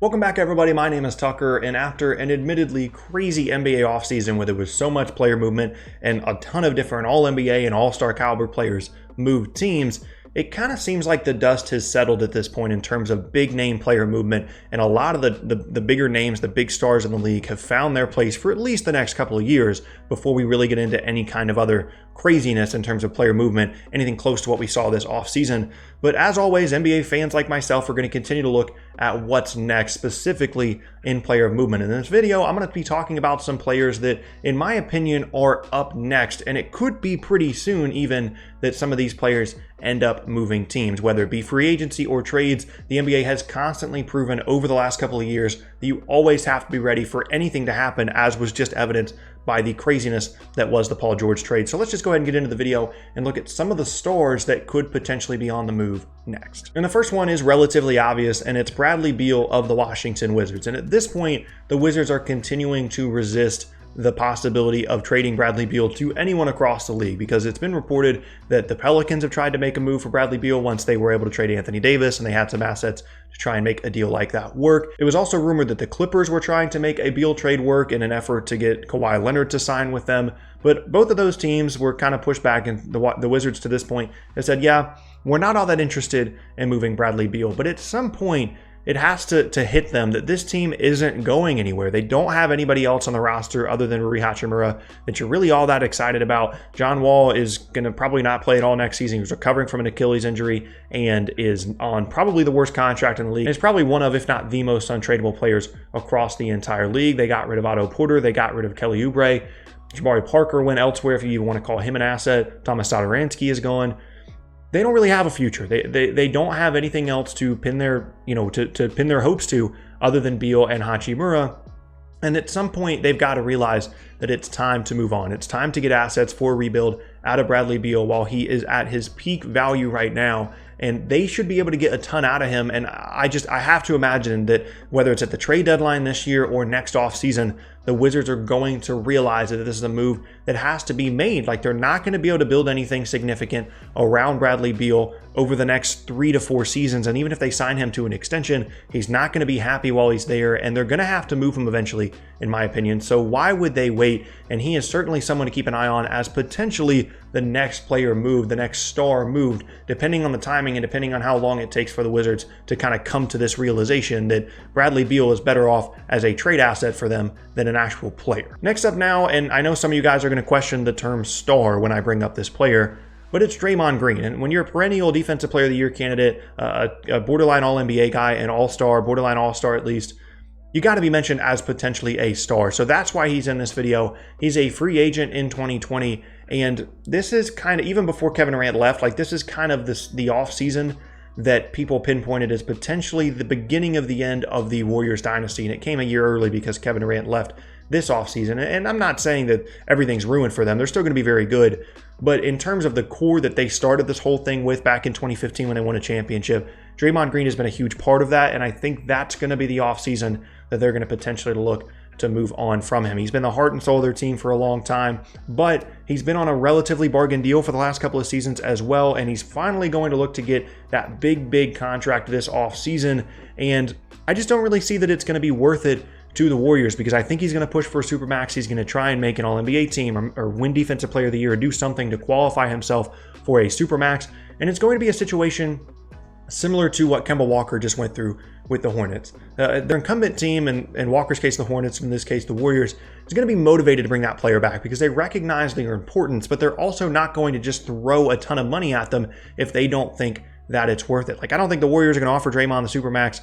Welcome back, everybody. My name is Tucker, and after an admittedly crazy NBA offseason where there was so much player movement and a ton of different All-NBA and All-Star caliber players moved teams, it kind of seems like the dust has settled at this point in terms of big name player movement, and a lot of the bigger names, the big stars in the league, have found their place for at least the next couple of years before we really get into any kind of other craziness in terms of player movement, anything close to what we saw this offseason. But as always, NBA fans like myself are going to continue to look at what's next, specifically in player movement. In this video, I'm going to be talking about some players that, in my opinion, are up next, and it could be pretty soon even that some of these players end up moving teams, whether it be free agency or trades. The NBA has constantly proven over the last couple of years that you always have to be ready for anything to happen, as was just evidenced by the craziness that was the Paul George trade. So let's just go ahead and get into the video and look at some of the stars that could potentially be on the move next. And the first one is relatively obvious, and it's Bradley Beal of the Washington Wizards. And at this point, the Wizards are continuing to resist the possibility of trading Bradley Beal to anyone across the league, because it's been reported that the Pelicans have tried to make a move for Bradley Beal once they were able to trade Anthony Davis, and they had some assets to try and make a deal like that work. It was also rumored that the Clippers were trying to make a Beal trade work in an effort to get Kawhi Leonard to sign with them, but both of those teams were kind of pushed back, and the Wizards to this point have said, yeah, we're not all that interested in moving Bradley Beal. But at some point, it has to hit them that this team isn't going anywhere. They don't have anybody else on the roster other than Rui Hachimura that you're really all that excited about. John Wall is going to probably not play at all next season. He's recovering from an Achilles injury and is on probably the worst contract in the league. He's probably one of, if not the most untradeable players across the entire league. They got rid of Otto Porter. They got rid of Kelly Oubre. Jabari Parker went elsewhere, if you even want to call him an asset. Thomas Satoransky is gone. They don't really have a future. They don't have anything else to pin their, to pin their hopes to other than Beal and Hachimura. And at some point, they've got to realize that it's time to move on. It's time to get assets for a rebuild out of Bradley Beal while he is at his peak value right now. And they should be able to get a ton out of him. And I have to imagine that whether it's at the trade deadline this year or next offseason, the Wizards are going to realize that this is a move that has to be made. Like, they're not going to be able to build anything significant around Bradley Beal over the next 3 to 4 seasons. And even if they sign him to an extension, he's not going to be happy while he's there. And they're going to have to move him eventually, in my opinion. So why would they wait? And he is certainly someone to keep an eye on as potentially the next player moved, the next star moved, depending on the timing and depending on how long it takes for the Wizards to kind of come to this realization that Bradley Beal is better off as a trade asset for them than an actual player. Next up now, and I know some of you guys are going to question the term star when I bring up this player, but it's Draymond Green. And when you're a perennial Defensive Player of the Year candidate, a borderline All-NBA guy, an All-Star, borderline All-Star at least, you got to be mentioned as potentially a star. So that's why he's in this video. He's a free agent in 2020. And this is kind of, even before Kevin Durant left, like, this is kind of the offseason that people pinpointed as potentially the beginning of the end of the Warriors dynasty. And it came a year early because Kevin Durant left this offseason. And I'm not saying that everything's ruined for them. They're still going to be very good. But in terms of the core that they started this whole thing with back in 2015 when they won a championship, Draymond Green has been a huge part of that. And I think that's going to be the offseason that they're going to potentially look to move on from him. He's been the heart and soul of their team for a long time, but he's been on a relatively bargain deal for the last couple of seasons as well, and he's finally going to look to get that big contract this offseason. And I just don't really see that it's going to be worth it to the Warriors, because I think he's going to push for a Supermax. He's going to try and make an All-NBA team or win Defensive Player of the Year or do something to qualify himself for a Supermax. And it's going to be a situation similar to what Kemba Walker just went through with the Hornets. Their incumbent team, in Walker's case the Hornets, in this case the Warriors, is going to be motivated to bring that player back because they recognize their importance, but they're also not going to just throw a ton of money at them if they don't think that it's worth it. Like, I don't think the Warriors are going to offer Draymond the Supermax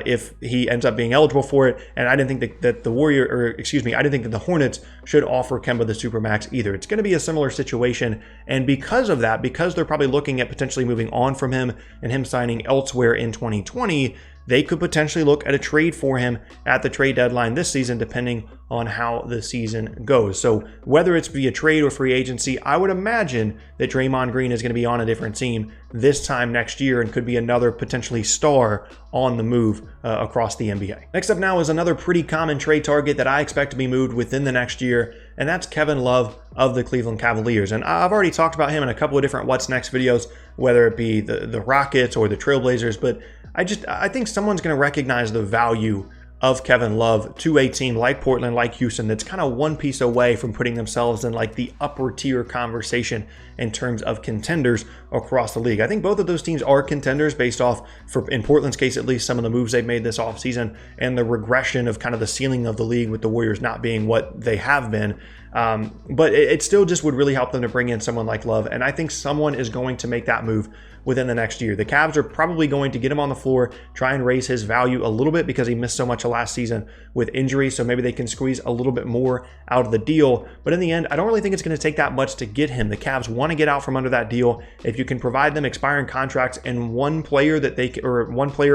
if he ends up being eligible for it, and I didn't think that I didn't think that the Hornets should offer Kemba the Supermax either. It's going to be a similar situation, and because of that, because they're probably looking at potentially moving on from him and him signing elsewhere in 2020, they could potentially look at a trade for him at the trade deadline this season, depending on how the season goes. So whether it's via trade or free agency, I would imagine that Draymond Green is going to be on a different team this time next year and could be another potentially star on the move across the NBA. Next up now is another pretty common trade target that I expect to be moved within the next year, and that's Kevin Love of the Cleveland Cavaliers. And I've already talked about him in a couple of different What's Next videos, whether it be the Rockets or the Trailblazers, but I think someone's going to recognize the value of Kevin Love to a team like Portland, like Houston, that's kind of one piece away from putting themselves in like the upper tier conversation in terms of contenders across the league. I think both of those teams are contenders based off, in Portland's case at least, some of the moves they've made this offseason and the regression of kind of the ceiling of the league with the Warriors not being what they have been. But it still just would really help them to bring in someone like Love, and I think someone is going to make that move within the next year. The Cavs are probably going to get him on the floor, try and raise his value a little bit because he missed so much of last season with injury, so maybe they can squeeze a little bit more out of the deal. But in the end, I don't really think it's going to take that much to get him. The Cavs want to get out from under that deal. If you can provide them expiring contracts and one player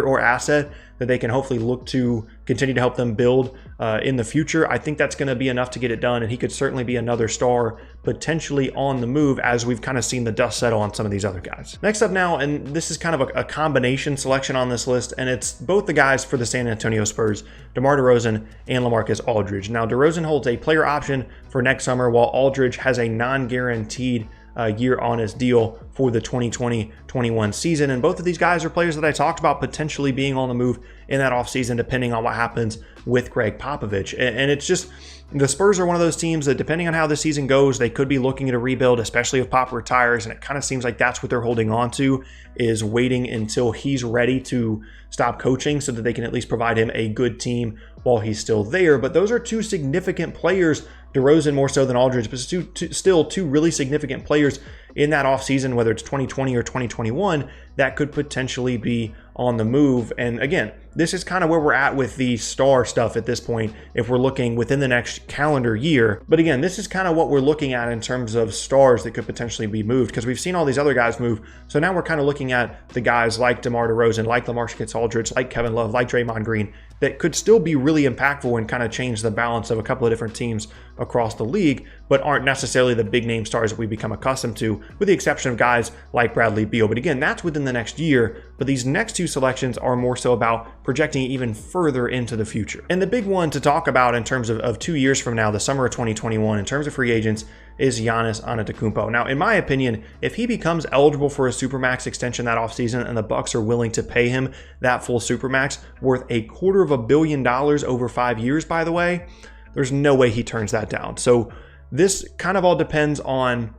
or asset that they can hopefully look to continue to help them build in the future, I think that's going to be enough to get it done. And he could certainly be another star potentially on the move, as we've kind of seen the dust settle on some of these other guys. Next up now, and this is kind of a combination selection on this list, and it's both the guys for the San Antonio Spurs, DeMar DeRozan and LaMarcus Aldridge. Now, DeRozan holds a player option for next summer, while Aldridge has a non-guaranteed year on his deal for the 2020-21 season. And both of these guys are players that I talked about potentially being on the move in that offseason, depending on what happens with Greg Popovich. And it's just, the Spurs are one of those teams that, depending on how the season goes, they could be looking at a rebuild, especially if Pop retires. And it kind of seems like that's what they're holding on to, is waiting until he's ready to stop coaching so that they can at least provide him a good team while he's still there. But those are two significant players, DeRozan more so than Aldridge, but still two really significant players in that offseason, whether it's 2020 or 2021, that could potentially be on the move. And again, this is kind of where we're at with the star stuff at this point, if we're looking within the next calendar year. But again, this is kind of what we're looking at in terms of stars that could potentially be moved, because we've seen all these other guys move. So now we're kind of looking at the guys like DeMar DeRozan, like LaMarcus Aldridge, like Kevin Love, like Draymond Green, that could still be really impactful and kind of change the balance of a couple of different teams across the league, but aren't necessarily the big name stars that we become accustomed to, with the exception of guys like Bradley Beal. But again, that's within the next year. But these next two selections are more so about projecting even further into the future. And the big one to talk about in terms of 2 years from now, the summer of 2021, in terms of free agents, is Giannis Antetokounmpo. Now, in my opinion, if he becomes eligible for a Supermax extension that offseason and the Bucks are willing to pay him that full Supermax worth $250 million over 5 years, by the way, there's no way he turns that down. So this kind of all depends on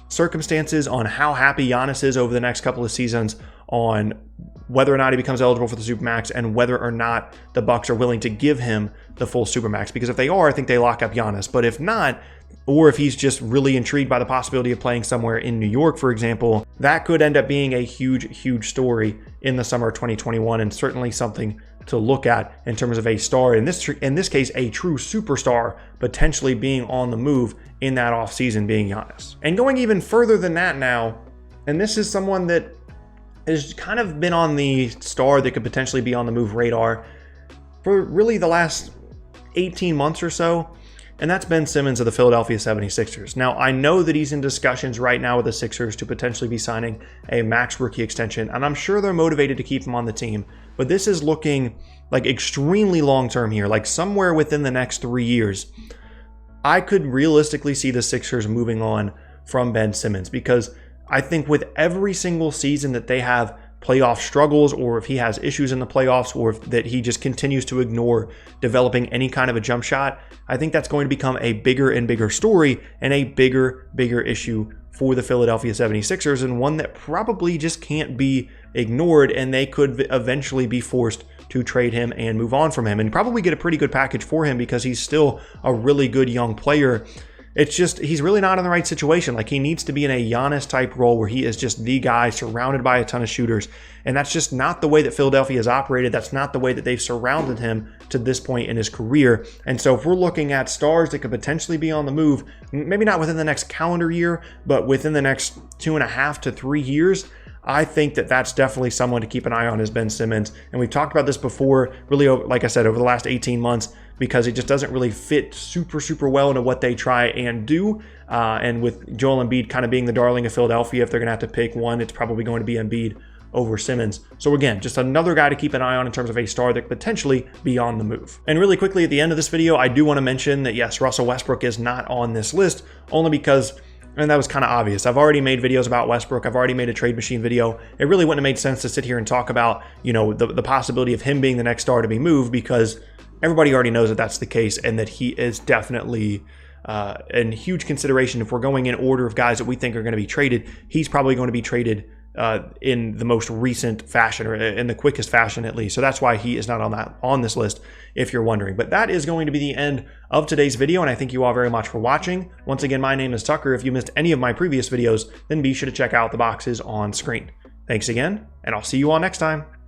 circumstances, on how happy Giannis is over the next couple of seasons, on whether or not he becomes eligible for the Supermax, and whether or not the Bucks are willing to give him the full Supermax. Because if they are, I think they lock up Giannis. But if not, or if he's just really intrigued by the possibility of playing somewhere in New York, for example, that could end up being a huge story in the summer of 2021, and certainly something to look at in terms of a star, in this case, a true superstar, potentially being on the move in that offseason, being Giannis. And going even further than that now, and this is someone that has kind of been on the star that could potentially be on the move radar for really the last 18 months or so, and that's Ben Simmons of the Philadelphia 76ers. Now, I know that he's in discussions right now with the Sixers to potentially be signing a max rookie extension, and I'm sure they're motivated to keep him on the team, but this is looking like extremely long-term here, like somewhere within the next 3 years. I could realistically see the Sixers moving on from Ben Simmons, because I think with every single season that they have playoff struggles, or if he has issues in the playoffs, or if that he just continues to ignore developing any kind of a jump shot, I think that's going to become a bigger and bigger story and a bigger issue for the Philadelphia 76ers, and one that probably just can't be ignored, and they could eventually be forced to trade him and move on from him, and probably get a pretty good package for him, because he's still a really good young player. It's just, he's really not in the right situation. Like, he needs to be in a Giannis type role where he is just the guy surrounded by a ton of shooters. And that's just not the way that Philadelphia has operated. That's not the way that they've surrounded him to this point in his career. And so if we're looking at stars that could potentially be on the move, maybe not within the next calendar year, but within the next 2.5 to 3 years, I think that that's definitely someone to keep an eye on, is Ben Simmons. And we've talked about this before, really, like I said, over the last 18 months, because it just doesn't really fit super well into what they try and do. And with Joel Embiid kind of being the darling of Philadelphia, if they're going to have to pick one, it's probably going to be Embiid over Simmons. So again, just another guy to keep an eye on in terms of a star that could potentially be on the move. And really quickly at the end of this video, I do want to mention that yes, Russell Westbrook is not on this list, only because, and that was kind of obvious. I've already made videos about Westbrook. I've already made a trade machine video. It really wouldn't have made sense to sit here and talk about, you know, the possibility of him being the next star to be moved, because everybody already knows that that's the case and that he is definitely in huge consideration. If we're going in order of guys that we think are going to be traded, he's probably going to be traded in the most recent fashion, or in the quickest fashion at least. So that's why he is not on this list, if you're wondering. But that is going to be the end of today's video, and I thank you all very much for watching. Once again, my name is Tucker. If you missed any of my previous videos, then be sure to check out the boxes on screen. Thanks again, and I'll see you all next time.